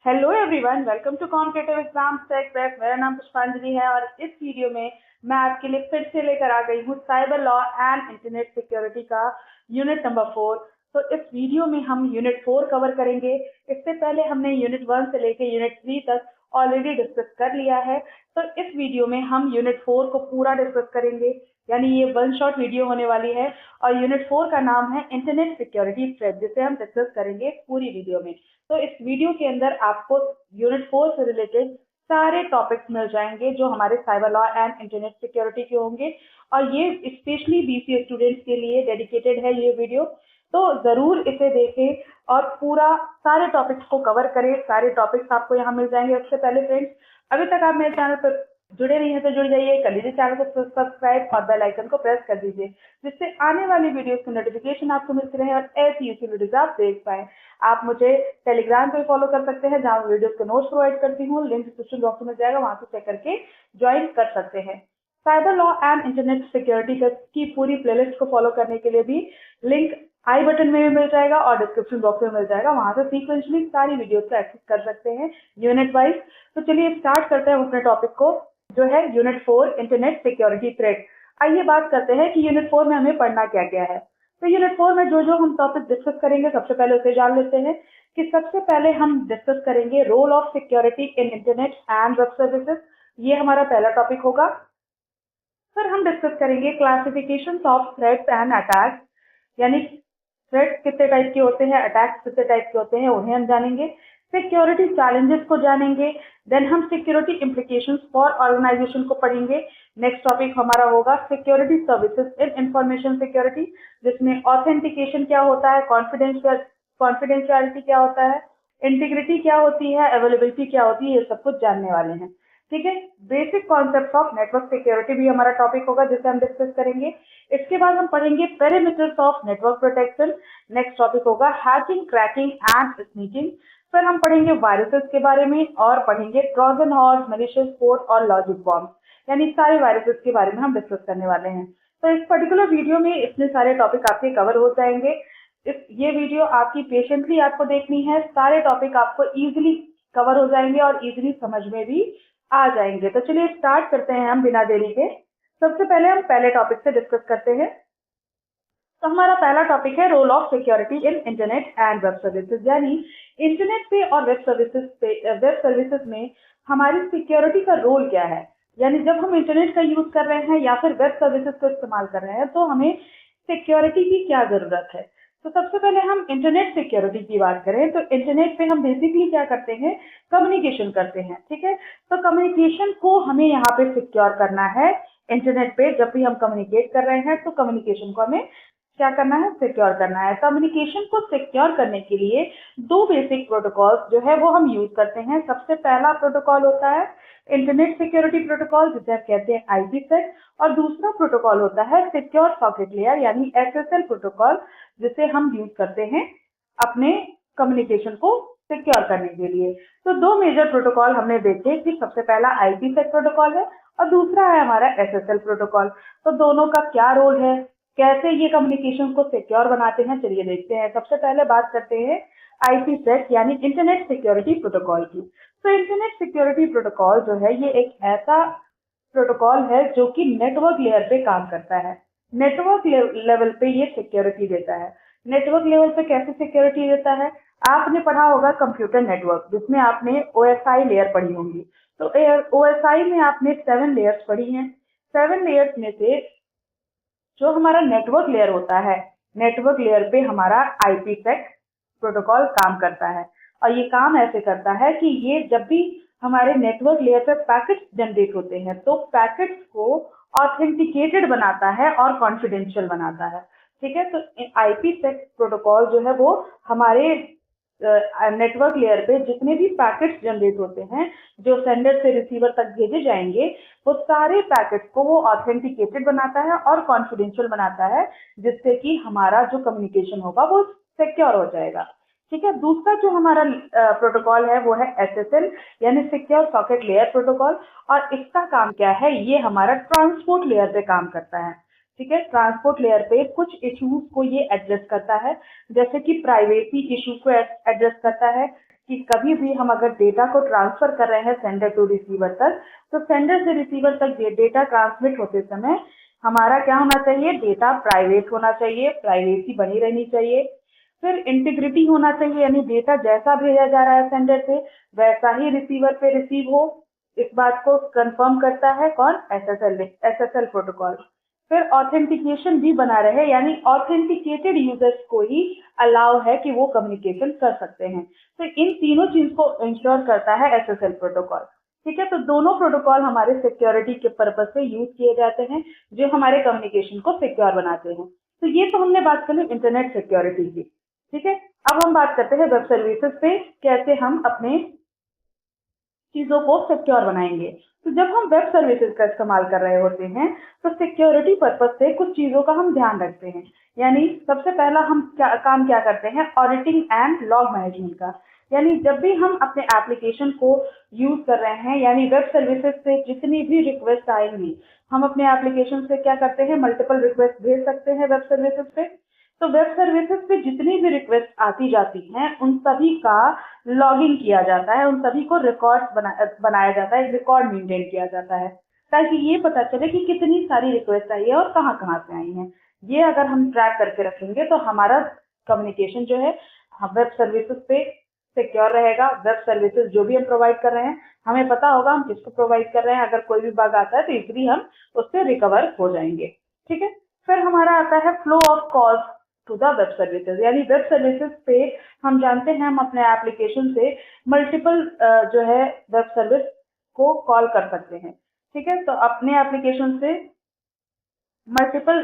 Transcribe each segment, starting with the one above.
Hello everyone, welcome to competitive exam tech prep. मेरा नाम पुष्पांजलि है और इस वीडियो में मैं आपके लिए फिर से लेकर आ गई हूँ cyber law and internet security का यूनिट नंबर 4। तो इस वीडियो में हम यूनिट 4 कवर करेंगे। इससे पहले हमने यूनिट 1 से लेकर यूनिट 3 तक ऑलरेडी डिस्कस कर लिया है। तो इस वीडियो में हम यूनिट 4 को पूरा डिस्कस करेंगे, यानी ये वन शॉट वीडियो होने वाली है। और यूनिट 4 का नाम है इंटरनेट सिक्योरिटी थ्रेट, जिसे हम डिस्कस करेंगे पूरी वीडियो में। तो इस वीडियो के अंदर आपको यूनिट 4 से रिलेटेड सारे टॉपिक्स मिल जाएंगे जो हमारे cyber law and internet security के होंगे, और ये स्पेशली बीसीए स्टूडेंट्स के लिए डेडिकेटेड है ये वीडियो। तो जरूर इसे देखें और पूरा सारे टॉपिक्स को कवर करें। सारे टॉपिक्स आपको यहाँ मिल जाएंगे। उससे पहले फ्रेंड्स, अभी तक आप मेरे चैनल पर जुड़े नहीं हैं तो जुड़ जाइए, कर लीजिए चैनल को सब्सक्राइब और बेल आइकन को प्रेस कर दीजिए, जिससे आने वाली वीडियोस की नोटिफिकेशन आपको मिलती रहे और ऐसी वीडियोस आप देख पाए। आप मुझे टेलीग्राम पे फॉलो कर सकते हैं, जहाँ वीडियोस के नोट्स प्रोवाइड करती हूँ। लिंक डिस्क्रिप्शन बॉक्स में मिल जाएगा, वहां से चेक करके ज्वाइन कर सकते हैं। Cyber law and internet security की पूरी प्लेलिस्ट को फॉलो करने के लिए भी लिंक आई बटन में भी मिल जाएगा और डिस्क्रिप्शन बॉक्स में मिल जाएगा, वहां से सीक्वेंशली सारी वीडियोस को एक्सेस कर सकते हैं यूनिट वाइज। तो चलिए स्टार्ट करते हैं अपने टॉपिक को, जो है यूनिट 4 इंटरनेट सिक्योरिटी थ्रेट। आइए बात करते हैं कि यूनिट 4 में हमें पढ़ना क्या क्या है। तो यूनिट 4 में जो जो हम टॉपिक डिस्कस करेंगे, सबसे पहले उसे जान लेते हैं। कि सबसे पहले हम डिस्कस करेंगे role of security in internet and web services. ये हमारा पहला टॉपिक होगा। फिर हम डिस्कस करेंगे classification of threats and attacks, यानी थ्रेट्स कितने टाइप के होते हैं, अटैक्स कितने टाइप के होते हैं, उन्हें हम जानेंगे। सिक्योरिटी चैलेंजेस को जानेंगे। देन हम सिक्योरिटी इम्प्लीकेशंस फॉर ऑर्गेनाइजेशन को पढ़ेंगे। नेक्स्ट टॉपिक हमारा होगा security services in information security, जिसमें ऑथेंटिकेशन क्या होता है, कॉन्फिडेंशियलिटी क्या होता है, इंटीग्रिटी क्या होती है, अवेलेबिलिटी क्या होती है, ये सब कुछ जानने वाले हैं। ठीक है। Basic concept of network security भी हमारा टॉपिक होगा, जिसे हम डिस्कस करेंगे। इसके बाद हम पढ़ेंगे perimeters of network protection. Next topic होगा हैकिंग, क्रैकिंग एंड स्नीकिंग। फिर हम पढ़ेंगे वायरसेस के बारे में और पढ़ेंगे ट्रोजन हॉर्स, मैलिशियस कोड और लॉजिक बॉम्ब, यानी सारे वायरसेस के बारे में हम डिस्कस करने वाले हैं। तो इस पर्टिकुलर वीडियो में इतने सारे टॉपिक आपके कवर हो जाएंगे। ये वीडियो आपकी पेशेंटली आपको देखनी है। सारे टॉपिक आपको इजीली कवर हो जाएंगे और इजीली समझ में भी आ जाएंगे। तो चलिए स्टार्ट करते हैं हम बिना देरी के। सबसे पहले हम पहले टॉपिक से डिस्कस करते हैं। तो हमारा पहला टॉपिक है role of security in internet and web services, यानी इंटरनेट पे और वेब सर्विसेज में हमारी सिक्योरिटी का रोल क्या है। यानी जब हम इंटरनेट का यूज कर रहे हैं या फिर वेब सर्विसेज को इस्तेमाल कर रहे हैं, तो हमें सिक्योरिटी की क्या जरूरत है। तो सबसे पहले हम इंटरनेट सिक्योरिटी की बात करें तो इंटरनेट पे हम बेसिकली क्या करते हैं, कम्युनिकेशन करते हैं। ठीक है। तो कम्युनिकेशन को हमें यहाँ पे सिक्योर करना है। इंटरनेट पे जब भी हम कम्युनिकेट कर रहे हैं तो कम्युनिकेशन को हमें क्या करना है, सिक्योर करना है। कम्युनिकेशन को सिक्योर करने के लिए दो बेसिक प्रोटोकॉल्स जो है वो हम यूज करते हैं। सबसे पहला प्रोटोकॉल होता है इंटरनेट सिक्योरिटी प्रोटोकॉल, जिसे आप कहते हैं आईपीसेक, और दूसरा प्रोटोकॉल होता है सिक्योर सॉकेट लेयर यानी एसएसएल प्रोटोकॉल, जिसे हम यूज करते हैं अपने कम्युनिकेशन को सिक्योर करने के लिए। तो दो मेजर प्रोटोकॉल हमने देखे कि सबसे पहला आईपीसेक प्रोटोकॉल है और दूसरा है हमारा एसएसएल प्रोटोकॉल। तो दोनों का क्या रोल है, कैसे ये कम्युनिकेशन को सिक्योर बनाते हैं, चलिए देखते हैं। सबसे पहले बात करते हैं आईपीसेक यानी इंटरनेट सिक्योरिटी प्रोटोकॉल की। तो इंटरनेट सिक्योरिटी प्रोटोकॉल जो है ये एक ऐसा प्रोटोकॉल है जो कि नेटवर्क लेयर पे काम करता है। नेटवर्क लेवल पे ये सिक्योरिटी देता है। नेटवर्क लेवल पे कैसे सिक्योरिटी देता है, आपने पढ़ा होगा कंप्यूटर नेटवर्क, जिसमें आपने ओएसआई लेयर पढ़ी होंगी। तो ओएसआई में आपने 7 लेयर्स पढ़ी हैं। 7 लेयर्स में से जो हमारा नेटवर्क लेयर होता है, नेटवर्क लेयर पे हमारा आईपीसेक प्रोटोकॉल काम करता है। और ये काम ऐसे करता है कि ये जब भी हमारे नेटवर्क लेयर पे पैकेट्स जनरेट होते हैं तो पैकेट्स को ऑथेंटिकेटेड बनाता है और कॉन्फिडेंशियल बनाता है। ठीक है। तो आईपीसेक प्रोटोकॉल जो है वो हमारे नेटवर्क लेयर पे जितने भी पैकेट्स जनरेट होते हैं जो सेंडर से रिसीवर तक भेजे जाएंगे, वो सारे पैकेट्स को वो ऑथेंटिकेटेड बनाता है और कॉन्फिडेंशियल बनाता है, जिससे कि हमारा जो कम्युनिकेशन होगा वो सिक्योर हो जाएगा। ठीक है। दूसरा जो हमारा प्रोटोकॉल है वो है एसएसएल यानी सिक्योर सॉकेट लेयर प्रोटोकॉल। और इसका काम क्या है, ये हमारा ट्रांसपोर्ट लेयर पे काम करता है। ठीक है। ट्रांसपोर्ट लेयर पे कुछ इश्यूज को ये एड्रेस करता है, जैसे कि प्राइवेसी इशू को एड्रेस करता है, कि कभी भी हम अगर डेटा को ट्रांसफर कर रहे हैं सेंडर टू रिसीवर तक, तो सेंडर से रिसीवर तक डेटा ट्रांसमिट होते समय हमारा क्या होना चाहिए, डेटा प्राइवेट होना चाहिए, प्राइवेसी बनी रहनी चाहिए। फिर इंटीग्रिटी होना चाहिए, यानी डेटा जैसा भेजा जा रहा है सेंडर से वैसा ही रिसीवर पे रिसीव हो। इस बात को कंफर्म करता है कौन, एसएसएल प्रोटोकॉल। फिर ऑथेंटिकेशन भी बना रहे, यानी ऑथेंटिकेटेड यूजर्स को ही अलाउ है कि वो कम्युनिकेशन कर सकते हैं। तो इन तीनों चीज को इंश्योर करता है एसएसएल प्रोटोकॉल। ठीक है, तो दोनों प्रोटोकॉल हमारे सिक्योरिटी के पर्पज से यूज किए जाते हैं, जो हमारे कम्युनिकेशन को सिक्योर बनाते हैं। तो ये तो हमने बात कर ली इंटरनेट सिक्योरिटी की। ठीक है, अब हम बात करते हैं वेब सर्विसेज पे कैसे हम अपने चीजों को सिक्योर बनाएंगे। तो जब हम वेब सर्विसेज का इस्तेमाल कर रहे होते हैं तो सिक्योरिटी पर्पज से कुछ चीजों का हम ध्यान रखते हैं। यानी सबसे पहला हम काम क्या करते हैं, ऑडिटिंग एंड लॉग मैनेजमेंट का। यानी जब भी हम अपने एप्लीकेशन को यूज कर रहे हैं, यानी वेब सर्विसेज से जितनी भी रिक्वेस्ट आएंगी, हम अपने एप्लीकेशन से क्या करते हैं, मल्टीपल रिक्वेस्ट भेज सकते हैं वेब सर्विसेज पे। तो वेब सर्विसेज पे जितनी भी रिक्वेस्ट आती जाती हैं उन सभी का लॉगिंग किया जाता है, उन सभी को बनाया जाता है, एक रिकॉर्ड मेंटेन किया जाता है, ताकि ये पता चले कि कितनी सारी रिक्वेस्ट आई है और कहाँ कहाँ से आई हैं। ये अगर हम ट्रैक करके रखेंगे तो हमारा कम्युनिकेशन जो है वेब सर्विसेज पे सिक्योर रहेगा। वेब सर्विसेज जो भी हम प्रोवाइड कर रहे हैं हमें पता होगा हम किसको प्रोवाइड कर रहे हैं, अगर कोई भी बग आता है तो इजीली हम उससे रिकवर हो जाएंगे। ठीक है, फिर हमारा आता है flow of calls to the web services. यानी वेब सर्विसेज पे हम जानते हैं हम अपने एप्लीकेशन से मल्टीपल जो है वेब सर्विस को कॉल कर सकते हैं। ठीक है, तो अपने एप्लीकेशन से मल्टीपल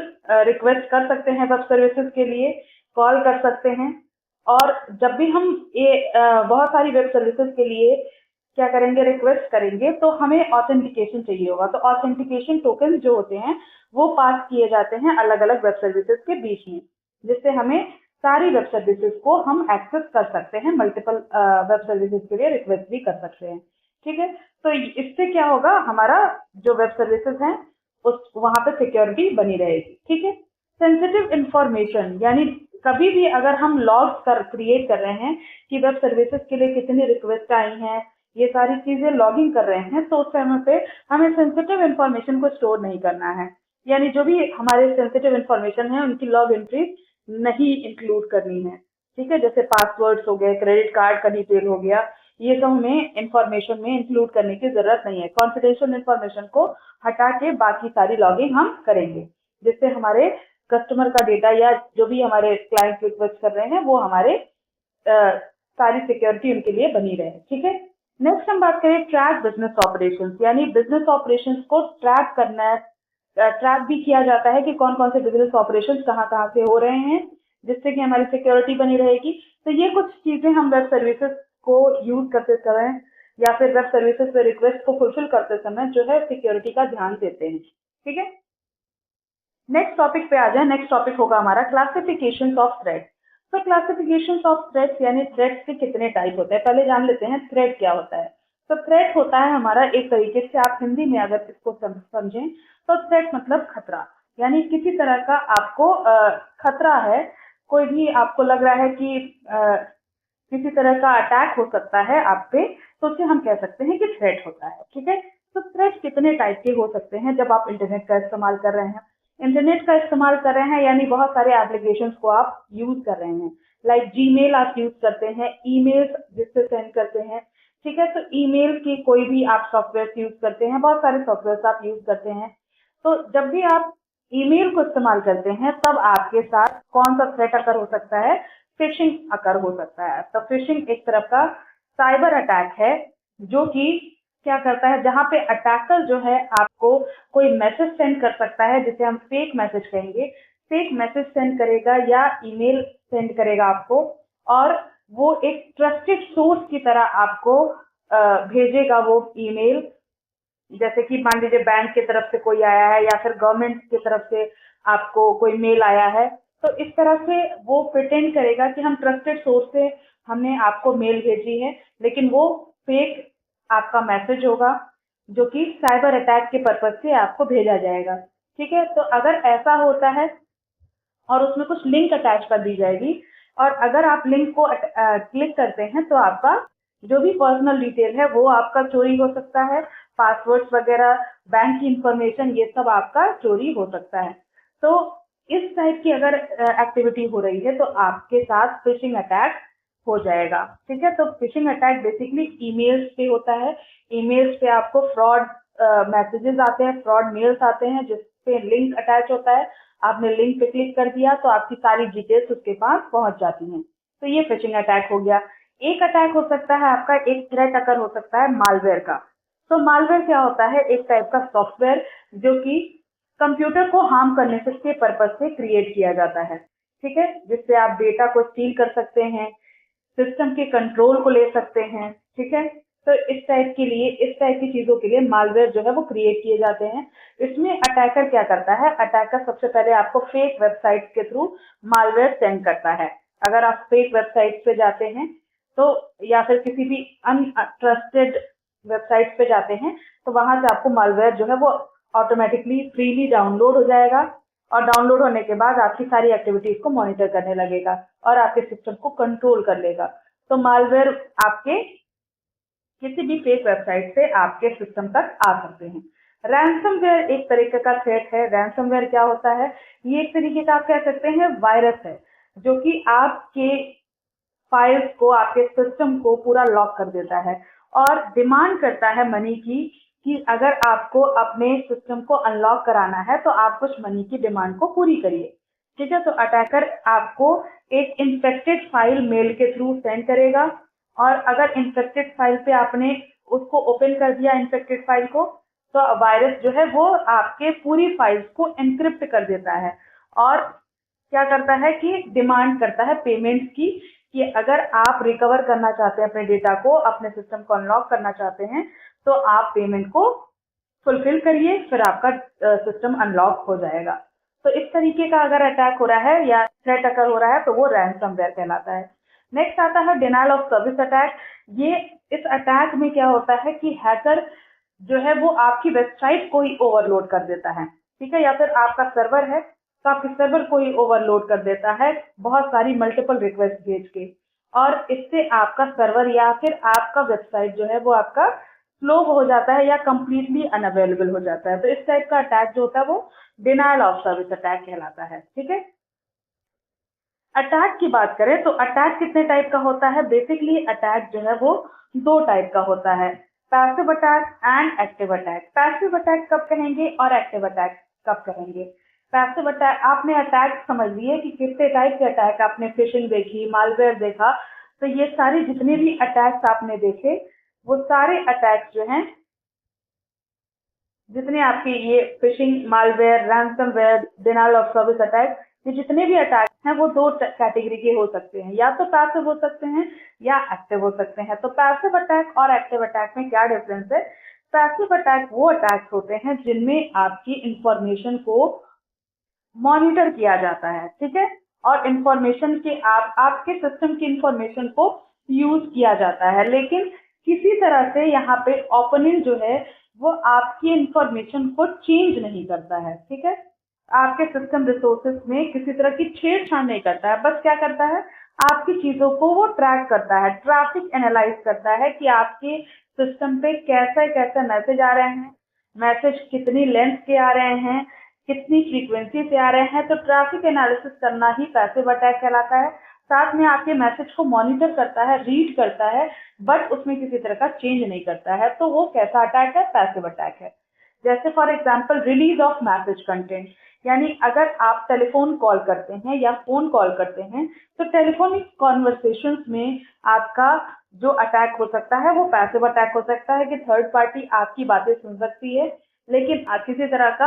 रिक्वेस्ट कर सकते हैं वेब सर्विसेज के लिए, कॉल कर सकते हैं। और जब भी हम ये बहुत सारी वेब सर्विसेज के लिए क्या करेंगे, रिक्वेस्ट करेंगे, तो हमें ऑथेंटिकेशन चाहिए होगा। तो ऑथेंटिकेशन टोकन जो होते हैं वो पास किए जाते हैं अलग अलग वेब सर्विसेज के बीच में, जिससे हमें सारी वेब सर्विसेज को हम एक्सेस कर सकते हैं, मल्टीपल वेब सर्विसेज के लिए रिक्वेस्ट भी कर सकते हैं। ठीक है, तो इससे क्या होगा, हमारा जो वेब सर्विसेज हैं उस वहां पे सिक्योरिटी बनी रहेगी। ठीक है, सेंसिटिव इंफॉर्मेशन, यानी कभी भी अगर हम लॉग्स क्रिएट कर रहे हैं कि वेब सर्विसेज के लिए कितनी रिक्वेस्ट आई हैं, ये सारी चीजें लॉगिंग कर रहे हैं, तो उस समय पे हमें सेंसिटिव इंफॉर्मेशन को स्टोर नहीं करना है। यानी जो भी हमारे सेंसिटिव इंफॉर्मेशन है उनकी लॉग एंट्री नहीं इंक्लूड करनी है। ठीक है, जैसे पासवर्ड्स हो गए, क्रेडिट कार्ड का डिटेल हो गया, ये सब हमें इंफॉर्मेशन में इंक्लूड करने की जरूरत नहीं है। कॉन्फिडेंशियल इंफॉर्मेशन को हटा के बाकी सारी लॉगिंग हम करेंगे, जिससे हमारे कस्टमर का डेटा या जो भी हमारे क्लाइंट रिक्वेस्ट कर रहे हैं वो हमारे सारी सिक्योरिटी उनके लिए बनी रहे। ठीक है, नेक्स्ट हम बात करें ट्रैक बिजनेस ऑपरेशंस। यानी बिजनेस ऑपरेशंस को ट्रैक करना, ट्रैक भी किया जाता है कि कौन कौन से बिजनेस ऑपरेशंस कहाँ कहाँ से हो रहे हैं, जिससे कि हमारी सिक्योरिटी बनी रहेगी। तो ये कुछ चीजें हम वेब सर्विसेज को यूज करते समय या फिर वेब सर्विसेज पे रिक्वेस्ट को फुलफिल करते समय जो है सिक्योरिटी का ध्यान देते हैं। ठीक है, नेक्स्ट टॉपिक पे आ जाए। नेक्स्ट टॉपिक होगा हमारा क्लासिफिकेशन ऑफ थ्रेड। तो क्लासिफिकेशन ऑफ थ्रेड्स, यानी थ्रेड्स के कितने टाइप होते हैं, पहले जान लेते हैं थ्रेड क्या होता है। तो थ्रेड होता है हमारा, एक तरीके से आप हिंदी में अगर इसको समझें तो थ्रेड मतलब खतरा। यानी किसी तरह का आपको खतरा है, कोई भी आपको लग रहा है कि किसी तरह का अटैक हो सकता है आप पे, तो उसे हम कह सकते हैं कि थ्रेट होता है। ठीक है, तो थ्रेट कितने टाइप के हो सकते हैं जब आप इंटरनेट का इस्तेमाल कर रहे हैं। इंटरनेट का इस्तेमाल कर रहे हैं यानी बहुत सारे एप्लीकेशंस को आप यूज कर रहे हैं, लाइक जीमेल आप यूज करते हैं, ईमेल जिससे सेंड करते हैं। ठीक है, तो ईमेल की कोई भी आप सॉफ्टवेयर यूज करते हैं, बहुत सारे सॉफ्टवेयर आप यूज करते हैं। तो जब भी आप ईमेल को इस्तेमाल करते हैं तब आपके साथ कौन सा थ्रेट अकर हो सकता है, फिशिंग अकर हो सकता है। तो फिशिंग एक तरफ का साइबर अटैक है, जो कि क्या करता है, जहां पे अटैकर जो है आपको कोई मैसेज सेंड कर सकता है, जिसे हम फेक मैसेज कहेंगे। फेक मैसेज सेंड करेगा या ईमेल सेंड करेगा आपको, और वो एक ट्रस्टेड सोर्स की तरह आपको भेजेगा वो ईमेल। जैसे कि मान लीजिए बैंक की तरफ से कोई आया है या फिर गवर्नमेंट की तरफ से आपको कोई मेल आया है, तो इस तरह से वो प्रिटेंड करेगा कि हम ट्रस्टेड सोर्स से हमने आपको मेल भेजी है, लेकिन वो फेक आपका मैसेज होगा जो कि साइबर अटैक के पर्पज से आपको भेजा जाएगा। ठीक है, तो अगर ऐसा होता है और उसमें कुछ लिंक अटैच कर दी जाएगी, और अगर आप लिंक को क्लिक करते हैं तो आपका जो भी पर्सनल डिटेल है वो आपका चोरी हो सकता है, पासवर्ड्स वगैरह, बैंक की इंफॉर्मेशन, ये सब आपका चोरी हो सकता है। तो इस टाइप की अगर एक्टिविटी हो रही है तो आपके साथ फिशिंग अटैक हो जाएगा। ठीक है, तो फिशिंग अटैक बेसिकली ईमेल्स पे होता है। ईमेल्स पे आपको फ्रॉड मैसेजेस आते हैं, फ्रॉड मेल्स आते हैं जिसपे लिंक अटैच होता है। आपने लिंक पे क्लिक कर दिया तो आपकी सारी डिटेल्स उसके पास पहुंच जाती हैं। तो ये फिशिंग अटैक हो गया। एक अटैक हो सकता है आपका, एक थ्रेट अकर हो सकता है मालवेयर का। तो मालवेयर क्या होता है? एक टाइप का सॉफ्टवेयर जो कि कंप्यूटर को हार्म करने के पर्पज से क्रिएट किया जाता है। ठीक है, जिससे आप डेटा को स्टील कर सकते हैं, सिस्टम के कंट्रोल को ले सकते हैं। ठीक है, तो इस टाइप के लिए, इस टाइप की चीजों के लिए मालवेयर जो है वो क्रिएट किए जाते हैं। इसमें अटैकर क्या करता है? अटैकर सबसे पहले आपको फेक वेबसाइट के थ्रू मालवेयर सेंड करता है। अगर आप फेक वेबसाइट पे जाते हैं तो, या फिर किसी भी अनट्रस्टेड वेबसाइट पे जाते हैं तो वहां से आपको मालवेयर जो है वो ऑटोमेटिकली फ्रीली डाउनलोड हो जाएगा, और डाउनलोड होने के बाद आपकी सारी एक्टिविटीज को मॉनिटर करने लगेगा और आपके सिस्टम को कंट्रोल कर लेगा। तो मालवेयर आपके किसी भी फेक वेबसाइट से आपके सिस्टम तक आ सकते हैं। रैंसमवेयर एक तरीके का थ्रेट है। रैंसमवेयर क्या होता है? ये एक तरीके का आप कह सकते हैं वायरस है, जो कि आपके फाइल्स को, आपके सिस्टम को पूरा लॉक कर देता है और डिमांड करता है मनी की, कि अगर आपको अपने सिस्टम को अनलॉक कराना है तो आप कुछ मनी की डिमांड को पूरी करिए। ठीक है, तो अटैकर आपको एक इन्फेक्टेड फाइल मेल के थ्रू सेंड करेगा, और अगर इन्फेक्टेड फाइल पे आपने उसको ओपन कर दिया, इन्फेक्टेड फाइल को, तो वायरस जो है वो आपके पूरी फाइल्स को एनक्रिप्ट कर देता है और क्या करता है कि डिमांड करता है पेमेंट्स की, कि अगर आप रिकवर करना चाहते हैं अपने डेटा को, अपने सिस्टम को अनलॉक करना चाहते हैं, तो आप पेमेंट को फुलफिल करिए, फिर आपका सिस्टम अनलॉक हो जाएगा। तो इस तरीके का अगर अटैक हो रहा है या थ्रेट अकर हो रहा है तो वो रैंसमवेयर कहलाता है। नेक्स्ट आता है डिनायल ऑफ सर्विस अटैक। ये, इस अटैक में क्या होता है कि हैकर जो है वो आपकी वेबसाइट को ही ओवरलोड कर देता है। ठीक है, या फिर आपका सर्वर है तो आपके सर्वर को ही ओवरलोड कर देता है बहुत सारी मल्टीपल रिक्वेस्ट भेज के, और इससे आपका सर्वर या फिर आपका वेबसाइट जो है वो आपका स्लो हो जाता है या कंप्लीटली अनअवेलेबल हो जाता है। तो इस टाइप का अटैक जो होता है वो डिनायल ऑफ सर्विस अटैक कहलाता है। ठीक है, अटैक की बात करें तो अटैक कितने टाइप का होता है? बेसिकली अटैक जो है वो दो टाइप का होता है, passive attack and active attack. Passive attack कब कहेंगे और एक्टिव अटैक कब कहेंगे? पैसिव अटैक, आपने अटैक समझ लिए कि कितने टाइप के अटैक, आपने फिशिंग देखी, मालवेयर देखा, तो ये सारे जितने भी अटैक्स आपने देखे, वो सारे अटैक्स जो हैं, जितने आपके ये fishing, malware, ransomware, denial of service attack, ये जितने भी अटैक हैं वो दो कैटेगरी के हो सकते हैं, या तो पैसिव हो सकते हैं या एक्टिव हो सकते हैं। तो पैसिव अटैक और एक्टिव अटैक में क्या डिफरेंस है? पैसिव अटैक वो अटैक्स होते हैं जिनमें आपकी इंफॉर्मेशन को मॉनिटर किया जाता है। ठीक है, और इंफॉर्मेशन के आपके सिस्टम की इंफॉर्मेशन को यूज किया जाता है, लेकिन किसी तरह से यहाँ पे ओपोनेंट जो है वो आपकी इंफॉर्मेशन को चेंज नहीं करता है। ठीक है, आपके सिस्टम रिसोर्सेज में किसी तरह की छेड़छाड़ नहीं करता है, बस क्या करता है, आपकी चीजों को वो ट्रैक करता है, ट्रैफिक एनालाइज करता है कि आपके सिस्टम पे कैसे कैसे मैसेज आ रहे हैं, मैसेज कितनी लेंथ के आ रहे हैं, कितनी फ्रीक्वेंसी से आ रहे हैं। तो ट्रैफिक एनालिसिस करना ही पैसिव अटैक कहलाता है। साथ में आपके मैसेज को मॉनिटर करता है, रीड करता है, बट उसमें किसी तरह का चेंज नहीं करता है। तो वो कैसा अटैक है? पैसिव अटैक है। जैसे for example release of message content, यानी अगर आप टेलीफोन कॉल करते हैं या फोन कॉल करते हैं तो टेलीफोनिक कॉन्वर्सेशंस में आपका जो अटैक हो सकता है वो पैसिव अटैक हो सकता है, कि थर्ड पार्टी आपकी बातें सुन सकती है लेकिन किसी तरह का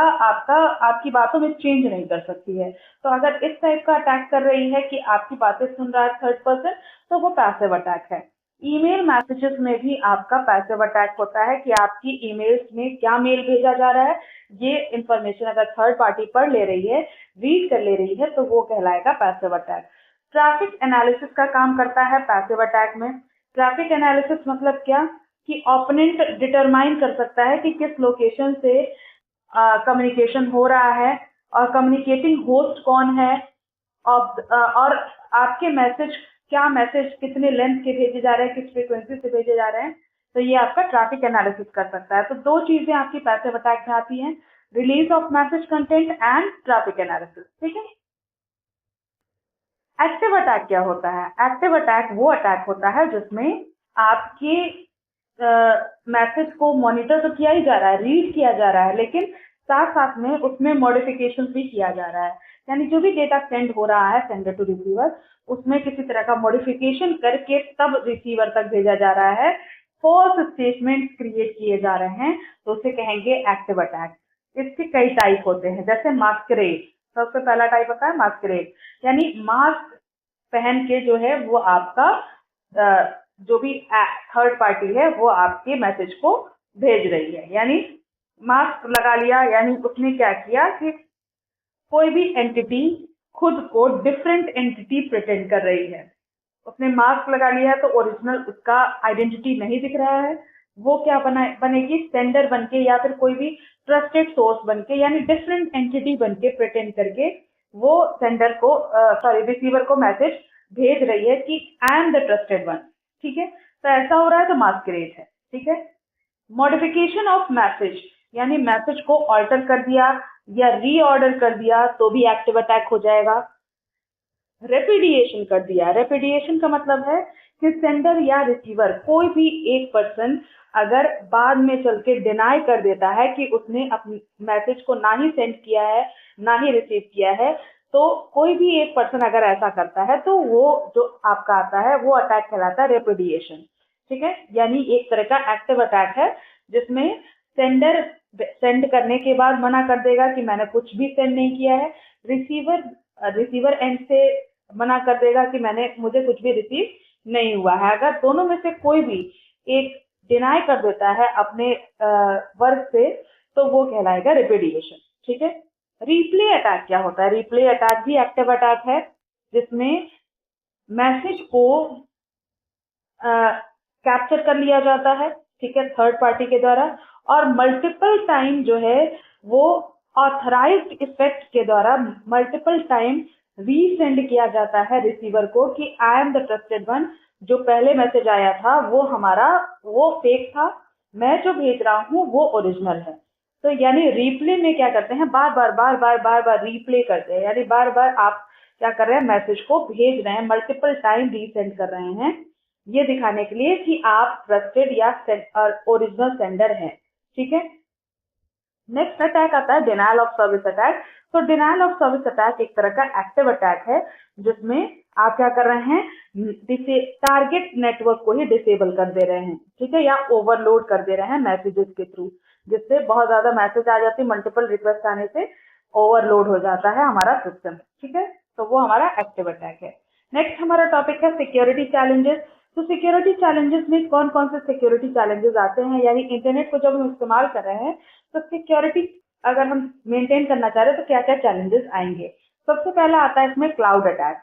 आपकी बातों में चेंज नहीं कर सकती है। तो अगर इस टाइप का अटैक कर रही है कि आपकी बातें सुन रहा है थर्ड पर्सन, तो वो पैसिव अटैक है। ईमेल मैसेजेस में भी आपका पैसिव अटैक होता है, कि आपकी ईमेल्स में क्या मेल भेजा जा रहा है, ये इंफॉर्मेशन अगर थर्ड पार्टी पढ़ ले रही है, रीड कर ले रही है, तो वो कहलाएगा पैसिव अटैक। ट्रैफिक एनालिसिस का काम करता है पैसिव अटैक में। ट्रैफिक एनालिसिस मतलब क्या, कि ओपोनेंट डिटरमाइन कर सकता है कि किस लोकेशन से कम्युनिकेशन हो रहा है और कम्युनिकेटिंग होस्ट कौन है, और आपके मैसेज क्या मैसेज कितने लेंथ के भेजे जा रहे हैं, किस फ्रीक्वेंसी से भेजे जा रहे हैं, तो ये आपका ट्रैफिक एनालिसिस कर सकता है। तो दो चीजें आपकी पैसिव अटैक में आती हैं, release of message content and traffic analysis. ठीक है। एक्टिव अटैक क्या होता है? एक्टिव अटैक वो अटैक होता है जिसमें आपके मैसेज को मॉनिटर तो किया ही जा रहा है, रीड किया जा रहा है, लेकिन साथ साथ में उसमें मॉडिफिकेशन भी किया जा रहा है। यानी जो भी डेटा सेंड हो रहा है सेंडर टू रिसीवर, उसमें किसी तरह का मॉडिफिकेशन करके तब रिसीवर तक भेजा जा रहा है, फॉल्स स्टेटमेंट्स क्रिएट किए जा रहे हैं, तो उसे कहेंगे एक्टिव अटैक। इसके कई टाइप होते हैं, जैसे मास्करेड। सबसे पहला टाइप होता है मास्करेड, यानी मास्क पहन के जो है वो आपका जो भी थर्ड पार्टी है वो आपके मैसेज को भेज रही है। यानी मास्क लगा लिया, यानी उसने क्या किया कि कोई भी एंटिटी खुद को डिफरेंट एंटिटी प्रिटेंड कर रही है। उसने मास्क लगा लिया है तो ओरिजिनल उसका आइडेंटिटी नहीं दिख रहा है, वो क्या बनेगी, सेंडर बनके या फिर कोई भी ट्रस्टेड सोर्स बनके, यानी डिफरेंट एंटिटी बनके प्रिटेंड करके वो सेंडर को रिसीवर को मैसेज भेज रही है कि I am the trusted one. ठीक है, तो ऐसा हो रहा है तो मास्करेड है। ठीक है। मॉडिफिकेशन ऑफ मैसेज, यानी मैसेज को ऑल्टर कर दिया या रीऑर्डर कर दिया तो भी एक्टिव अटैक हो जाएगा। रेपिडिएशन कर दिया, रेपिडिएशन का मतलब है कि सेंडर या रिसीवर कोई भी एक पर्सन अगर बाद में चल के डिनाई कर देता है कि उसने अपने मैसेज को ना ही सेंड किया है ना ही रिसीव किया है, तो कोई भी एक पर्सन अगर ऐसा करता है तो वो जो आपका आता है वो अटैक कहलाता है रेपिडिएशन। ठीक है, यानी एक तरह का एक्टिव अटैक है जिसमें सेंडर सेंड करने के बाद मना कर देगा कि मैंने कुछ भी सेंड नहीं किया है, रिसीवर एंड से मना कर देगा कि मुझे कुछ भी रिसीव नहीं हुआ है। अगर दोनों में से कोई भी एक डिनाई कर देता है अपने वर्क से तो वो कहलाएगा रेपिडिएशन। ठीक है। रिप्ले अटैक क्या होता है? रिप्ले अटैक भी एक्टिव अटैक है जिसमें मैसेज को कैप्चर कर लिया जाता है, ठीक है, थर्ड पार्टी के द्वारा, और मल्टीपल टाइम जो है वो ऑथराइज्ड इफेक्ट के द्वारा मल्टीपल टाइम रीसेंड किया जाता है रिसीवर को कि I am the trusted one, जो पहले मैसेज आया था वो फेक था, मैं जो भेज रहा हूँ वो ओरिजिनल है। तो यानी रिप्ले में क्या करते हैं, बार बार रिप्ले करते हैं, यानी बार बार आप क्या कर रहे हैं, मैसेज को भेज रहे हैं, मल्टीपल टाइम रीसेंड कर रहे हैं, ये दिखाने के लिए कि आप ट्रस्टेड या ओरिजिनल सेंडर हैं। ठीक है। नेक्स्ट अटैक आता है डिनायल ऑफ सर्विस अटैक। तो डिनायल ऑफ सर्विस अटैक एक तरह का एक्टिव अटैक है जिसमें आप क्या कर रहे हैं, टारगेट नेटवर्क को ही डिसेबल कर दे रहे हैं, ठीक है, या ओवरलोड कर दे रहे हैं मैसेजेस के थ्रू, जिससे बहुत ज्यादा मैसेज आ जाती है, मल्टीपल रिक्वेस्ट आने से ओवरलोड हो जाता है हमारा सिस्टम। ठीक है, तो वो हमारा एक्टिव अटैक है। नेक्स्ट हमारा टॉपिक है सिक्योरिटी चैलेंजेस। तो सिक्योरिटी चैलेंजेस में कौन कौन से सिक्योरिटी चैलेंजेस आते हैं, यानी इंटरनेट को जब हम इस्तेमाल कर रहे हैं तो सिक्योरिटी अगर हम मेंटेन करना चाह रहे हैं तो क्या क्या चैलेंजेस आएंगे। सबसे पहला आता है इसमें क्लाउड अटैक।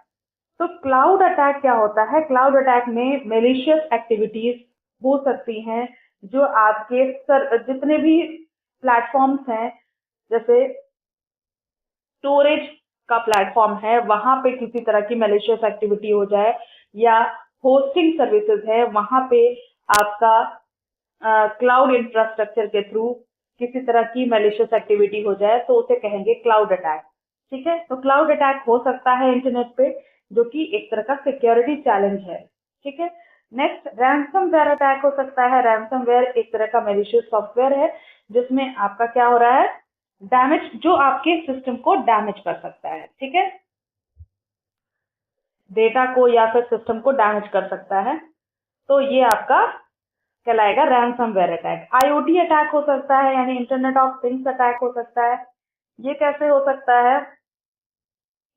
तो क्लाउड अटैक क्या होता है, क्लाउड अटैक में मेलिशियस एक्टिविटीज हो सकती हैं जो आपके जितने भी प्लेटफॉर्म्स हैं, जैसे स्टोरेज का प्लेटफॉर्म है वहां पे किसी तरह की मैलिशियस एक्टिविटी हो जाए, या होस्टिंग सर्विसेज है वहां पे आपका क्लाउड इंफ्रास्ट्रक्चर के थ्रू किसी तरह की मैलिशियस एक्टिविटी हो जाए तो उसे कहेंगे क्लाउड अटैक। ठीक है, तो क्लाउड अटैक हो सकता है इंटरनेट पे, जो कि एक तरह का सिक्योरिटी चैलेंज है। ठीक है। नेक्स्ट रैंसमवेयर अटैक हो सकता है। रैंसमवेयर एक तरह का मैलिशियस सॉफ्टवेयर है जिसमें आपका क्या हो रहा है, डैमेज, जो आपके सिस्टम को डैमेज कर सकता है। ठीक है, डेटा को या फिर सिस्टम को डैमेज कर सकता है, तो ये आपका कहलाएगा रैंसमवेयर अटैक। आईओटी अटैक हो सकता है, यानी इंटरनेट ऑफ थिंग्स अटैक हो सकता है। ये कैसे हो सकता है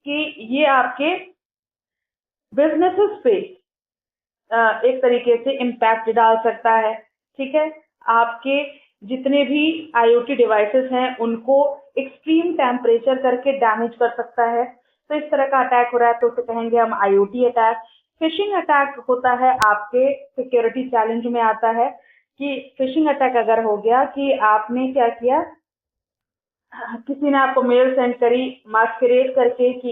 कि ये आपके बिजनेसेस पे एक तरीके से इम्पैक्ट डाल सकता है। ठीक है, आपके जितने भी आईओटी डिवाइसेस हैं उनको एक्सट्रीम टेम्परेचर करके डैमेज कर सकता है, तो इस तरह का अटैक हो रहा है तो उसे कहेंगे हम आईओटी अटैक। फिशिंग अटैक होता है, आपके सिक्योरिटी चैलेंज में आता है कि फिशिंग अटैक अगर हो गया कि आपने क्या किया, किसी ने आपको मेल सेंड करी मास्करेड करके कि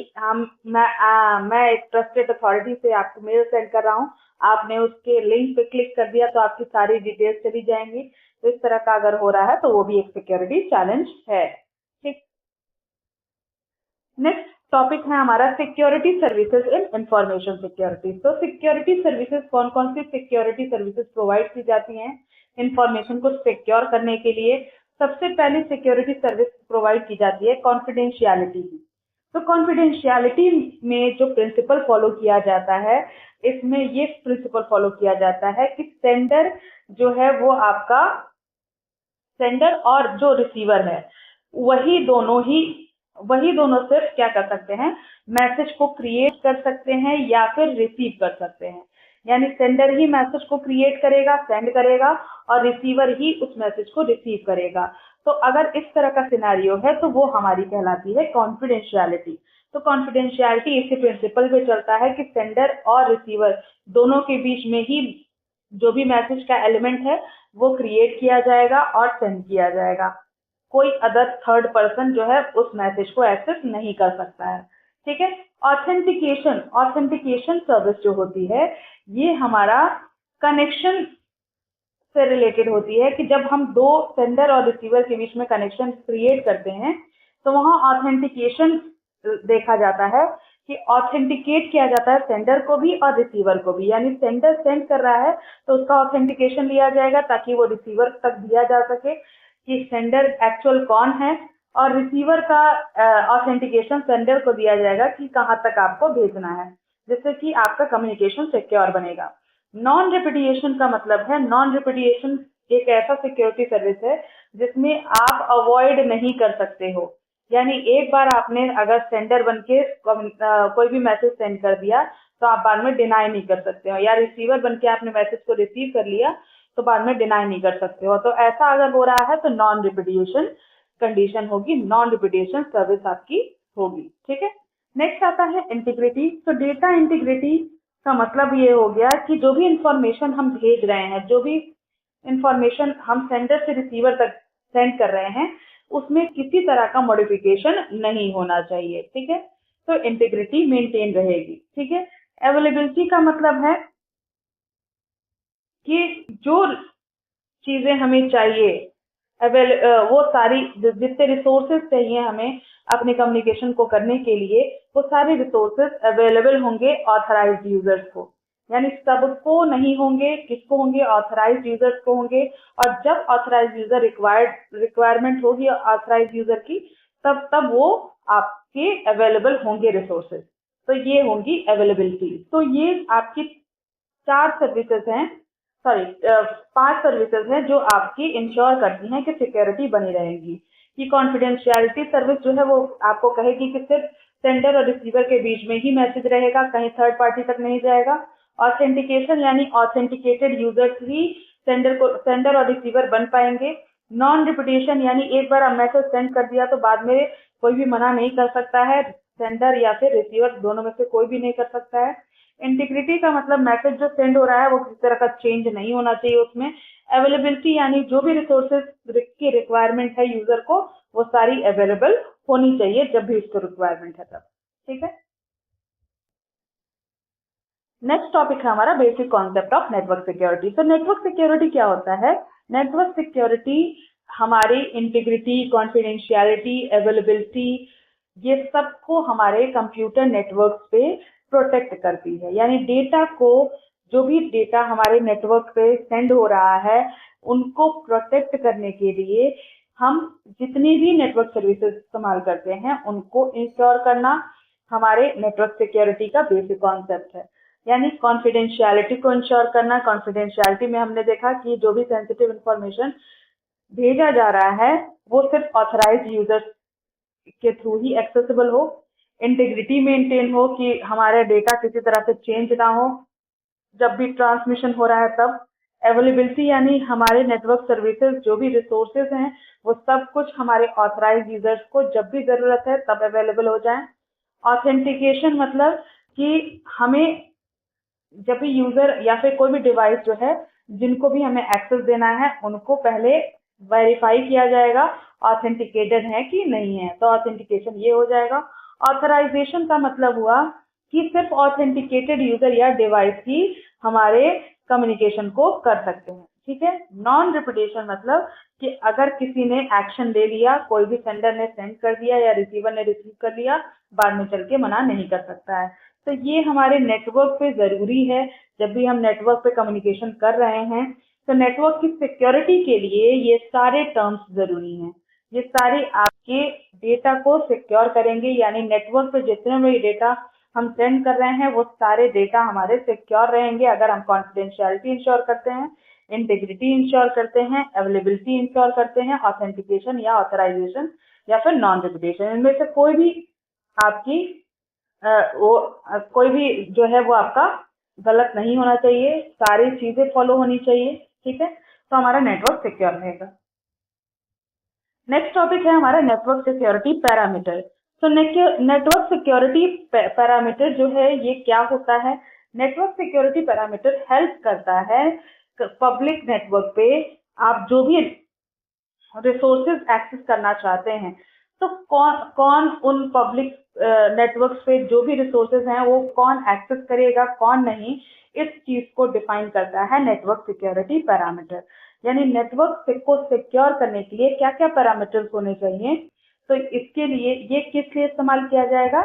मैं एक ट्रस्टेड अथॉरिटी से आपको मेल सेंड कर रहा हूँ, आपने उसके लिंक पे क्लिक कर दिया तो आपकी सारी डिटेल्स चली जाएंगी। तो इस तरह का अगर हो रहा है तो वो भी एक सिक्योरिटी चैलेंज है। ठीक। नेक्स्ट टॉपिक है हमारा security services in information security. तो सिक्योरिटी सर्विसेज कौन कौन सी सिक्योरिटी सर्विसेज प्रोवाइड की जाती हैं इंफॉर्मेशन को सिक्योर करने के लिए। सबसे पहली सिक्योरिटी सर्विस प्रोवाइड की जाती है कॉन्फिडेंशियलिटी की। तो कॉन्फिडेंशियलिटी में जो प्रिंसिपल फॉलो किया जाता है, इसमें ये प्रिंसिपल फॉलो किया जाता है कि सेंडर जो है वो आपका, सेंडर और जो रिसीवर है वही दोनों सिर्फ क्या कर सकते हैं, मैसेज को क्रिएट कर सकते हैं या फिर रिसीव कर सकते हैं। यानी सेंडर ही मैसेज को क्रिएट करेगा, सेंड करेगा, और रिसीवर ही उस मैसेज को रिसीव करेगा। तो अगर इस तरह का सिनेरियो है तो वो हमारी कहलाती है कॉन्फिडेंशियलिटी। तो कॉन्फिडेंशियलिटी इसी प्रिंसिपल पे चलता है कि सेंडर और रिसीवर दोनों के बीच में ही जो भी मैसेज का एलिमेंट है वो क्रिएट किया जाएगा और सेंड किया जाएगा। कोई अदर थर्ड पर्सन जो है उस मैसेज को एक्सेस नहीं कर सकता है। ठीक है। ऑथेंटिकेशन ऑथेंटिकेशन सर्विस जो होती है ये हमारा कनेक्शन से रिलेटेड होती है कि जब हम दो सेंडर और रिसीवर के बीच में कनेक्शन क्रिएट करते हैं तो वहां ऑथेंटिकेशन देखा जाता है कि ऑथेंटिकेट किया जाता है सेंडर को भी और रिसीवर को भी। यानी सेंडर सेंड कर रहा है तो उसका ऑथेंटिकेशन लिया जाएगा ताकि वो रिसीवर तक दिया जा सके कि सेंडर एक्चुअल कौन है, और रिसीवर का ऑथेंटिकेशन सेंडर को दिया जाएगा कि कहाँ तक आपको भेजना है, जिससे कि आपका कम्युनिकेशन सिक्योर बनेगा। नॉन रिपीडिएशन का मतलब है, नॉन रिपीडिएशन एक ऐसा सिक्योरिटी सर्विस है जिसमें आप अवॉइड नहीं कर सकते हो। यानी एक बार आपने अगर सेंडर बन के कोई भी मैसेज सेंड कर दिया तो आप बाद में डिनाई नहीं कर सकते हो, या रिसीवर बन के आपने मैसेज को रिसीव कर लिया तो बाद में डिनाई नहीं कर सकते हो। तो ऐसा अगर हो रहा है तो नॉन रिपीडिएशन कंडीशन होगी, नॉन रिपीडिएशन सर्विस आपकी होगी। ठीक है। नेक्स्ट आता है इंटीग्रिटी। तो डेटा इंटीग्रिटी का मतलब ये हो गया कि जो भी इंफॉर्मेशन हम भेज रहे हैं, जो भी इंफॉर्मेशन हम सेंडर से रिसीवर तक सेंड कर रहे हैं, उसमें किसी तरह का मॉडिफिकेशन नहीं होना चाहिए। ठीक है। तो इंटीग्रिटी मेंटेन रहेगी। ठीक है। अवेलेबिलिटी का मतलब है कि जो चीजें हमें चाहिए, वो सारी जितने रिसोर्सेज चाहिए हमें अपने कम्युनिकेशन को करने के लिए, वो सारे रिसोर्सेज अवेलेबल होंगे ऑथराइज्ड यूजर्स को। यानी सबको नहीं होंगे, किसको होंगे, ऑथराइज्ड यूजर्स को होंगे। और जब ऑथराइज्ड यूजर रिक्वायरमेंट होगी ऑथराइज्ड यूजर की, तब तब वो आपके अवेलेबल होंगे रिसोर्सेज। तो ये होंगी अवेलेबिलिटी। तो ये आपकी चार सर्विसेज हैं, सॉरी 5 सर्विसेज हैं जो आपकी इंश्योर करती हैं कि सिक्योरिटी बनी रहेगी। कि कॉन्फिडेंशियलिटी सर्विस जो है वो आपको कहेगी कि सिर्फ सेंडर और रिसीवर के बीच में ही मैसेज रहेगा, कहीं थर्ड पार्टी तक नहीं जाएगा। ऑथेंटिकेशन यानी ऑथेंटिकेटेड यूजर्स ही सेंडर और रिसीवर बन पाएंगे। नॉन रिपीटेशन यानी एक बार आप मैसेज सेंड कर दिया तो बाद में कोई भी मना नहीं कर सकता है, सेंडर या फिर रिसीवर दोनों में से कोई भी नहीं कर सकता है। इंटीग्रिटी का मतलब मैसेज जो सेंड हो रहा है वो किसी तरह का चेंज नहीं होना चाहिए उसमें। अवेलेबिलिटी यानी जो भी रिसोर्सेज की रिक्वायरमेंट है यूजर को, वो सारी अवेलेबल होनी चाहिए जब भी उसको रिक्वायरमेंट है तब। ठीक है। नेक्स्ट टॉपिक है हमारा basic concept of network security. तो नेटवर्क सिक्योरिटी क्या होता है? नेटवर्क सिक्योरिटी हमारी इंटीग्रिटी, कॉन्फिडेंशियलिटी, अवेलेबिलिटी, ये सबको हमारे कंप्यूटर नेटवर्क पे प्रोटेक्ट करती है। यानी डेटा को, जो भी डेटा हमारे नेटवर्क पे सेंड हो रहा है, उनको प्रोटेक्ट करने के लिए हम जितनी भी नेटवर्क सर्विसेज इस्तेमाल करते हैं उनको इंश्योर करना हमारे नेटवर्क सिक्योरिटी का बेसिक कॉन्सेप्ट है। यानी कॉन्फिडेंशियलिटी को इंश्योर करना। कॉन्फिडेंशियलिटी में हमने देखा कि जो भी सेंसिटिव इंफॉर्मेशन भेजा जा रहा है वो सिर्फ ऑथराइज्ड यूजर्स के थ्रू ही एक्सेसिबल हो। इंटीग्रिटी मेंटेन हो कि हमारा डेटा किसी तरह से चेंज ना हो जब भी ट्रांसमिशन हो रहा है तब। अवेलेबिलिटी यानी हमारे नेटवर्क सर्विसेज जो भी रिसोर्सेज हैं वो सब कुछ हमारे ऑथराइज्ड यूजर्स को जब भी जरूरत है तब अवेलेबल हो जाए। ऑथेंटिकेशन मतलब कि हमें जब भी यूजर या फिर कोई भी डिवाइस जो है जिनको भी हमें एक्सेस देना है उनको पहले वेरीफाई किया जाएगा ऑथेंटिकेटेड है कि नहीं है। तो ऑथेंटिकेशन ये हो जाएगा। ऑथराइजेशन का मतलब हुआ कि सिर्फ ऑथेंटिकेटेड यूजर या डिवाइस ही हमारे कम्युनिकेशन को कर सकते हैं, ठीक है। नॉन रिपीटेशन मतलब कि अगर किसी ने एक्शन ले लिया, कोई भी सेंडर ने सेंड कर दिया या रिसीवर ने रिसीव कर लिया, बाद में चल के मना नहीं कर सकता है। तो ये हमारे नेटवर्क पे जरूरी है। जब भी हम नेटवर्क पे कम्युनिकेशन कर रहे हैं तो नेटवर्क की सिक्योरिटी के लिए ये सारे टर्म्स जरूरी हैं। ये सारे आपके डेटा को सिक्योर करेंगे, यानी नेटवर्क पे जितने भी डेटा हम सेंड कर रहे हैं वो सारे डेटा हमारे सिक्योर रहेंगे अगर हम कॉन्फिडेंशियलिटी इंश्योर करते हैं, इंटीग्रिटी इंश्योर करते हैं, अवेलेबिलिटी इंश्योर करते हैं, ऑथेंटिकेशन या ऑथराइजेशन या फिर नॉन रिपीटेशन। इनमें से कोई भी आपकी कोई भी जो है वो आपका गलत नहीं होना चाहिए, सारी चीजें फॉलो होनी चाहिए, ठीक है। तो हमारा नेटवर्क सिक्योर रहेगा। नेक्स्ट टॉपिक है हमारा नेटवर्क सिक्योरिटी पैरामीटर। तो नेटवर्क सिक्योरिटी पैरामीटर जो है ये क्या होता है? नेटवर्क सिक्योरिटी पैरामीटर हेल्प करता है पब्लिक नेटवर्क पे आप जो भी रिसोर्सेज एक्सेस करना चाहते हैं तो कौन कौन उन पब्लिक नेटवर्क्स पे जो भी रिसोर्सेज हैं वो कौन एक्सेस करेगा, कौन नहीं, इस चीज को डिफाइन करता है नेटवर्क सिक्योरिटी पैरामीटर। यानी नेटवर्क को सिक्योर करने के लिए क्या क्या पैरामीटर्स होने चाहिए। तो इसके लिए ये किस लिए इस्तेमाल किया जाएगा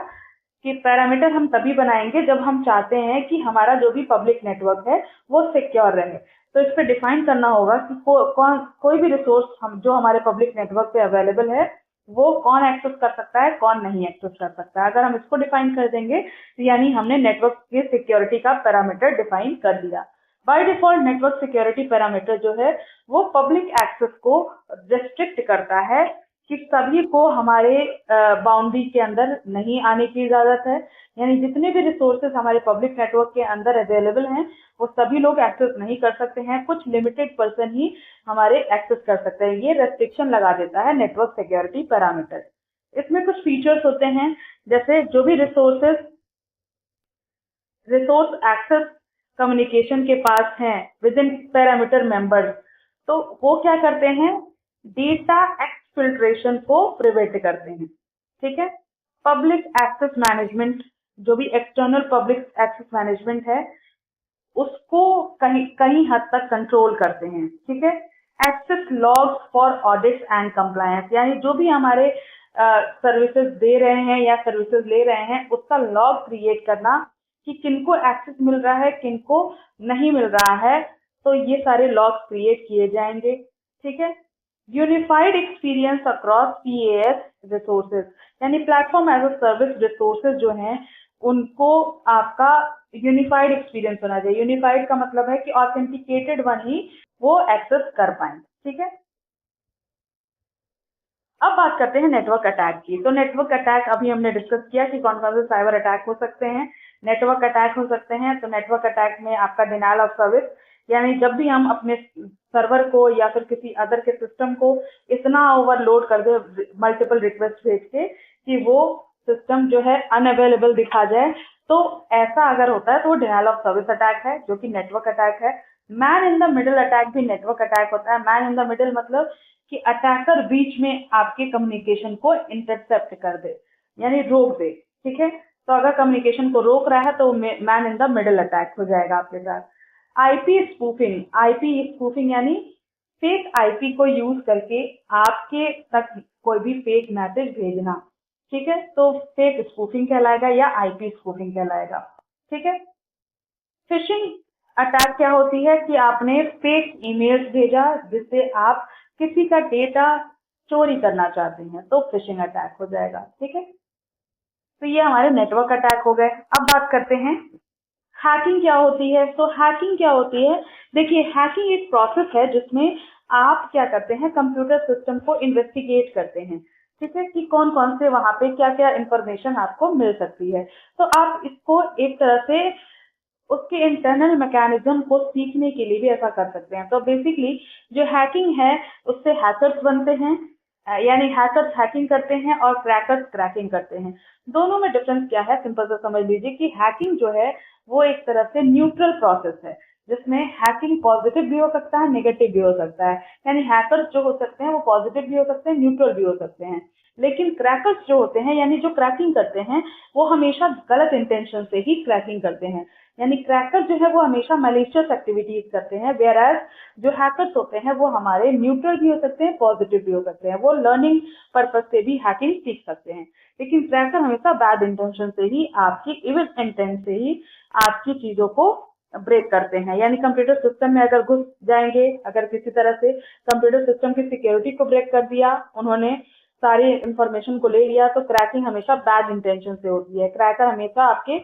कि पैरामीटर हम तभी बनाएंगे जब हम चाहते हैं कि हमारा जो भी पब्लिक नेटवर्क है वो सिक्योर रहे। तो इस पे डिफाइन करना होगा कि कोई भी रिसोर्स हम जो हमारे पब्लिक नेटवर्क पे अवेलेबल है वो कौन एक्सेस कर सकता है, कौन नहीं एक्सेस कर सकता है। अगर हम इसको डिफाइन कर देंगे तो यानी हमने नेटवर्क की सिक्योरिटी का पैरामीटर डिफाइन कर दिया। By default network security parameter जो है वो पब्लिक एक्सेस को रिस्ट्रिक्ट करता है कि सभी को हमारे बाउंड्री के अंदर नहीं आने की इजाजत है। यानी जितने भी रिसोर्सेज हमारे पब्लिक नेटवर्क के अंदर अवेलेबल हैं वो सभी लोग एक्सेस नहीं कर सकते हैं, कुछ लिमिटेड पर्सन ही हमारे एक्सेस कर सकते हैं। ये रेस्ट्रिक्शन लगा देता है नेटवर्क सिक्योरिटी पैरामीटर। इसमें कुछ फीचर्स होते हैं जैसे जो भी रिसोर्स एक्सेस कम्युनिकेशन के पास हैं विद इन पैरामीटर मेंबर्स, तो वो क्या करते हैं, डेटा एक्सफिल्ट्रेशन को प्रिवेंट करते हैं, ठीक है। पब्लिक एक्सेस मैनेजमेंट, जो भी एक्सटर्नल पब्लिक एक्सेस मैनेजमेंट है उसको कहीं कहीं हद तक कंट्रोल करते हैं, ठीक है। Access logs for audit and compliance, यानी जो भी हमारे सर्विसेज दे रहे हैं या सर्विसेज ले रहे हैं उसका लॉग क्रिएट करना कि किनको एक्सेस मिल रहा है किनको नहीं मिल रहा है, तो ये सारे लॉग्स क्रिएट किए जाएंगे, ठीक है। Unified experience across PaaS resources, यानी platform as a service resources जो हैं उनको आपका यूनिफाइड एक्सपीरियंस होना चाहिए। यूनिफाइड का मतलब है कि ऑथेंटिकेटेड वन ही वो एक्सेस कर पाए, ठीक है। अब बात करते हैं नेटवर्क अटैक की। तो नेटवर्क अटैक अभी हमने डिस्कस किया कि कौन कौन से साइबर अटैक हो सकते हैं। नेटवर्क अटैक हो सकते हैं तो नेटवर्क अटैक में आपका डिनायल ऑफ सर्विस, यानी जब भी हम अपने सर्वर को या फिर किसी अदर के सिस्टम को इतना ओवरलोड कर दे मल्टीपल रिक्वेस्ट भेज के कि वो सिस्टम जो है अनअवेलेबल दिखा जाए, तो ऐसा अगर होता है तो वो डिनायल ऑफ सर्विस अटैक है जो कि नेटवर्क अटैक है। Man in the middle attack भी नेटवर्क अटैक होता है। मैन इन द मिडिल मतलब कि अटैकर बीच में आपके कम्युनिकेशन को इंटरसेप्ट कर दे, यानी रोक दे, ठीक है। तो अगर कम्युनिकेशन को रोक रहा है तो man in the middle attack हो जाएगा आपके साथ। आईपी स्पूफिंग यानी फेक आईपी को यूज करके आपके तक कोई भी फेक मैसेज भेजना, ठीक है। तो फेक स्पूफिंग कहलाएगा या आईपी स्पूफिंग कहलाएगा, ठीक है। फिशिंग अटैक क्या होती है कि आपने फेक ईमेल्स भेजा जिससे आप किसी का डेटा चोरी करना चाहते हैं, तो फिशिंग अटैक हो जाएगा, ठीक है। तो ये हमारे नेटवर्क अटैक हो गए। अब बात करते हैं हैकिंग क्या होती है। तो हैकिंग क्या होती है, देखिए हैकिंग एक प्रोसेस है जिसमें आप क्या करते हैं, कंप्यूटर सिस्टम को इन्वेस्टिगेट करते हैं, ठीक है, कि कौन कौन से वहां पे क्या क्या इंफॉर्मेशन आपको मिल सकती है। तो आप इसको एक तरह से उसके इंटरनल मैकेनिज्म को सीखने के लिए भी ऐसा कर सकते हैं। तो बेसिकली जो हैकिंग है उससे हैकर्स बनते हैं, यानी हैकर्स हैकिंग करते हैं और क्रैकर्स क्रैकिंग करते हैं। दोनों में डिफरेंस क्या है, सिंपल से समझ लीजिए कि हैकिंग जो है वो एक तरह से न्यूट्रल प्रोसेस है, जिसमें हैकिंग पॉजिटिव भी हो सकता है, नेगेटिव भी हो सकता है। यानी हैकर्स जो हो सकते हैं वो पॉजिटिव भी हो सकते हैं, न्यूट्रल भी हो सकते हैं। लेकिन क्रैकर्स जो होते हैं, यानी जो क्रैकिंग करते हैं, वो हमेशा गलत इंटेंशन से ही क्रैकिंग करते हैं। यानी क्रैकर जो है वो हमेशा मैलिशियस एक्टिविटीज करते हैं, वेयर एज जो हैकर्स होते हैं वो हमारे न्यूट्रल भी हो सकते हैं, पॉजिटिव भी हो सकते हैं। वो लर्निंग पर्पज से भी हैकिंग सीख सकते हैं। लेकिन क्रैकर हमेशा बैड इंटेंशन से ही, आपकी इविल इंटेंट से ही आपकी चीजों को ब्रेक करते हैं। यानी कंप्यूटर सिस्टम में अगर घुस जाएंगे, अगर किसी तरह से कंप्यूटर सिस्टम की सिक्योरिटी को ब्रेक कर दिया, उन्होंने सारी इंफॉर्मेशन को ले लिया, तो क्रैकिंग हमेशा बैड इंटेंशन से होती है। क्रैकर हमेशा आपके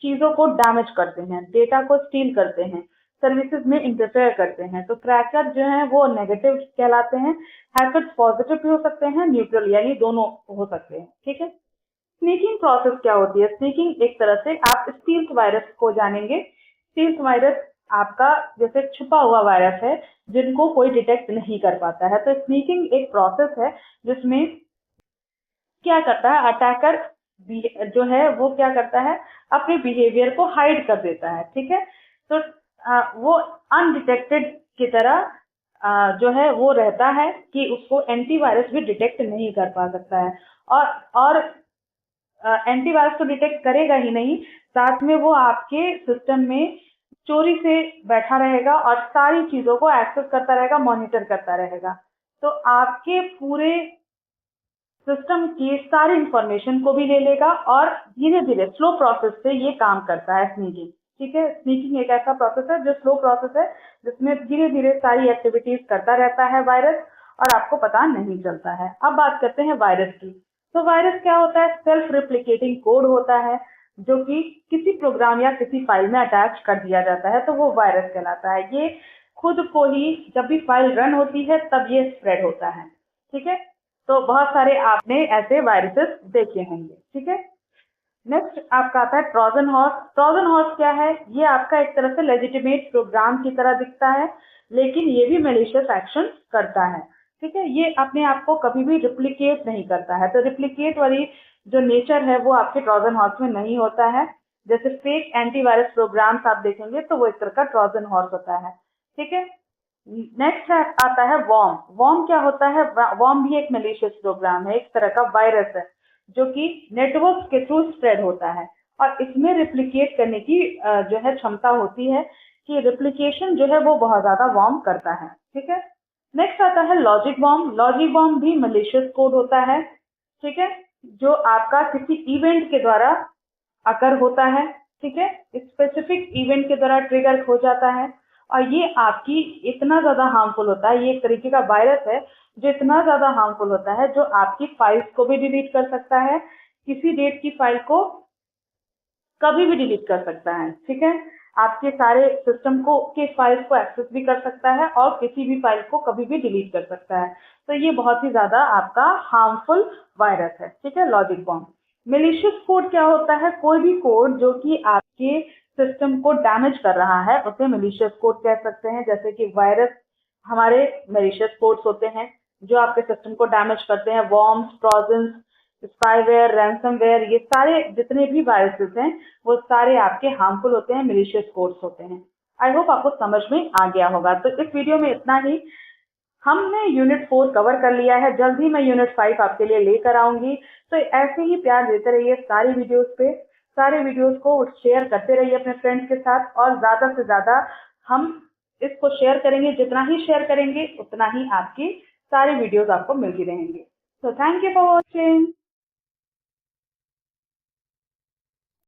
चीजों को डैमेज करते हैं, डेटा को स्टील करते हैं, सर्विसेज में इंटरफेयर करते हैं। तो क्रैकर जो है वो नेगेटिव कहलाते हैं। हैकर्स पॉजिटिव भी हो सकते हैं, न्यूट्रल यानी दोनों हो सकते हैं। ठीक है। स्नीकिंग प्रोसेस क्या होती है? स्नीकिंग एक तरह से आप स्टील्थ वायरस को जानेंगे। स्टील्थ वायरस आपका जैसे छुपा हुआ वायरस है जिनको कोई डिटेक्ट नहीं कर पाता है। तो स्नीकिंग एक प्रोसेस है जिसमें क्या करता है, अटैकर जो है वो क्या करता है, अपने बिहेवियर को हाइड कर देता है। ठीक है। तो वो अनडिटेक्टेड की तरह जो है वो रहता है कि उसको एंटीवायरस भी डिटेक्ट नहीं कर पा सकता है। और एंटीवायरस तो डिटेक्ट करेगा ही नहीं, साथ में वो आपके सिस्टम में चोरी से बैठा रहेगा और सारी चीजों को एक्सेस करता रहेगा, मॉनिटर करता रहेगा। तो आपके पूरे सिस्टम की सारी इंफॉर्मेशन को भी ले लेगा और धीरे धीरे स्लो प्रोसेस से ये काम करता है स्नीकिंग। ठीक है। स्नीकिंग एक ऐसा प्रोसेस है जो स्लो प्रोसेस है, जिसमें धीरे धीरे सारी एक्टिविटीज करता रहता है वायरस और आपको पता नहीं चलता है। अब बात करते हैं वायरस की। तो वायरस क्या होता है? सेल्फ रिप्लिकेटिंग कोड होता है जो कि किसी प्रोग्राम या किसी फाइल में अटैच कर दिया जाता है, तो वो वायरस कहलाता है। ये खुद को ही जब भी फाइल रन होती है तब ये स्प्रेड होता है। ठीक है। तो बहुत सारे आपने ऐसे वायरसेस देखे होंगे। ठीक है। नेक्स्ट आपका आता है ट्रोजन हॉर्स। ट्रोजन हॉर्स क्या है? ये आपका एक तरह से लेजिटिमेट प्रोग्राम की तरह दिखता है, लेकिन ये भी मैलिशियस एक्शन करता है। ठीक है। ये अपने आप को कभी भी रिप्लिकेट नहीं करता है। तो रिप्लिकेट वाली जो नेचर है वो आपके ट्रोजन हॉर्स में नहीं होता है। जैसे फेक एंटीवायरस प्रोग्राम्स आप देखेंगे तो वो एक तरह का ट्रोजन हॉर्स होता है। ठीक है। नेक्स्ट आता है वॉर्म। वॉर्म क्या होता है? वॉर्म भी एक मैलिशियस प्रोग्राम है, एक तरह का वायरस है जो कि नेटवर्क के थ्रू स्प्रेड होता है और इसमें रिप्लिकेट करने की जो है क्षमता होती है कि रिप्लिकेशन जो है वो बहुत ज्यादा वॉर्म करता है। ठीक है। नेक्स्ट आता है लॉजिक बॉम्ब। लॉजिक बॉम्ब भी मैलिशियस कोड होता है। ठीक है। जो आपका किसी इवेंट के द्वारा अकर होता है। ठीक है। स्पेसिफिक इवेंट के द्वारा ट्रिगर हो जाता है और ये आपकी इतना ज्यादा हार्मफुल होता है, ये एक तरीके का वायरस है जो इतना ज्यादा हार्मफुल होता है जो आपकी फाइल्स को भी डिलीट कर सकता है, किसी डेट की फाइल को कभी भी डिलीट कर सकता है। ठीक है। आपके सारे सिस्टम को के फाइल्स को एक्सेस भी कर सकता है और किसी भी फाइल को कभी भी डिलीट कर सकता है। तो ये बहुत ही ज्यादा आपका हार्मफुल वायरस है। ठीक है। Logic bomb. मेलिशियस कोड क्या होता है? कोई भी कोड जो कि आपके सिस्टम को डैमेज कर रहा है उसे मेलिशियस कोड कह सकते हैं। जैसे कि वायरस हमारे मेलिशियस कोड्स होते हैं जो आपके सिस्टम को डैमेज करते हैं। वॉर्म्स, ट्रोजन्स, स्पाईवेयर, रैंसमवेयर, ये सारे जितने भी वायरसेस हैं वो सारे आपके हार्मफुल होते हैं, मेलिशियस कोड्स होते हैं। आई होप आपको समझ में आ गया होगा। तो इस वीडियो में इतना ही। हमने यूनिट 4 कवर कर लिया है, जल्द ही मैं यूनिट 5 आपके लिए लेकर आऊंगी। तो ऐसे ही प्यार देते रहिए सारी वीडियोस पे, सारे वीडियोस को शेयर करते रहिए अपने फ्रेंड्स के साथ और ज्यादा से ज्यादा हम इसको शेयर करेंगे। जितना ही शेयर करेंगे उतना ही आपकी सारी वीडियोस आपको मिलती रहेंगी। So thank you for watching.